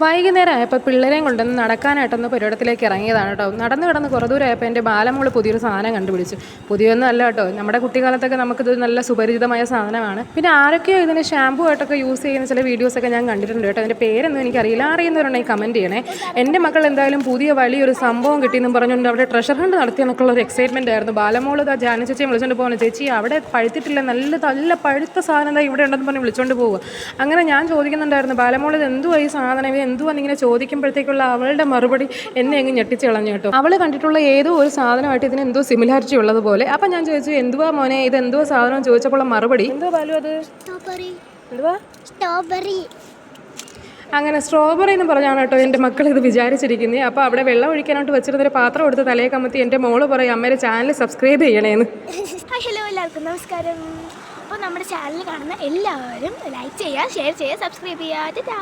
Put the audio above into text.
വൈകുന്നേരം ആയപ്പോൾ പിള്ളേരെയും കൊണ്ടൊന്ന് നടക്കാനായിട്ടൊന്ന് പരിപാടത്തിലേക്ക് ഇറങ്ങിയതാണ് കേട്ടോ. നടന്ന് കിടന്ന് കുറേ ദൂരമായപ്പോൾ എൻ്റെ ബാലമോള് പുതിയൊരു സാധനം കണ്ടുപിടിച്ചു. പുതിയൊന്നും അല്ല കേട്ടോ, നമ്മുടെ കുട്ടിക്കാലത്തൊക്കെ നമുക്കിത് നല്ല സുപരിചിതമായ സാധനമാണ്. പിന്നെ ആരൊക്കെയോ ഇതിന് ഷാമ്പൂ ആയിട്ടൊക്കെ യൂസ് ചെയ്യുന്ന ചില വീഡിയോസൊക്കെ ഞാൻ കണ്ടിട്ടുണ്ട് കേട്ടോ. അതിൻ്റെ പേരൊന്നും എനിക്കറിയില്ല, അറിയുന്നവരുണ്ടെങ്കിൽ കമൻറ്റ് ചെയ്യണേ. എൻ്റെ മക്കൾ എന്തായാലും പുതിയ വലിയൊരു സംഭവം കിട്ടിയെന്നും പറഞ്ഞുകൊണ്ട് അവിടെ ട്രഷർ ഹണ്ട് നടത്തിയെന്നൊക്കെയുള്ള ഒരു എക്സൈറ്റ്മെൻ്റ് ആയിരുന്നു. ബാലമോള് ആ ജാന ചേച്ചിയെ വിളിച്ചുകൊണ്ട് പോകുന്നത്, ചേച്ചി അവിടെ പഴുത്തിട്ടില്ല, നല്ല പഴുത്ത സാധനം എന്താ ഇവിടെ ഉണ്ടെന്ന് പറഞ്ഞ് വിളിച്ചുകൊണ്ട് പോവുക. അങ്ങനെ ഞാൻ ചോദിക്കുന്നുണ്ടായിരുന്നു, ബാലമോള് ഇത് എന്തുവാ ഈ സാധനം, ഇത് എന്തുവാന്ന് ഇങ്ങനെ ചോദിക്കുമ്പോഴത്തേക്കുള്ള അവളുടെ മറുപടി എന്നെ അങ്ങ് ഞെട്ടിച്ച് കളഞ്ഞു കേട്ടോ. അവൾ കണ്ടിട്ടുള്ള ഏതോ ഒരു സാധനമായിട്ട് ഇതിന് എന്തോ സിമിലാരിറ്റി ഉള്ളതുപോലെ. അപ്പം ഞാൻ ചോദിച്ചു, എന്തുവാ മോനെ ഇത് എന്തോ സാധനം ചോദിച്ചപ്പോൾ മറുപടി എന്തോ ബാലു അത് എന്തുവാ സ്ട്രോബെറി. അങ്ങനെ സ്ട്രോബെറി എന്ന് പറഞ്ഞാണ് കേട്ടോ എൻ്റെ മക്കൾ ഇത് വിചാരിച്ചിരിക്കുന്നത്. അപ്പോൾ അവിടെ വെള്ളം ഒഴിക്കാനായിട്ട് വെച്ചിരുന്നൊരു പാത്രം എടുത്ത് തലയെ കമത്തി എൻ്റെ മോള് പറയും, അമ്മയുടെ ചാനൽ സബ്സ്ക്രൈബ് ചെയ്യണേന്ന്. ഹലോ, എല്ലാവർക്കും നമസ്കാരം. അപ്പോൾ നമ്മുടെ ചാനൽ കാണുന്ന എല്ലാവരും ലൈക്ക് ചെയ്യുക, ഷെയർ ചെയ്യുക, സബ്സ്ക്രൈബ് ചെയ്യുക.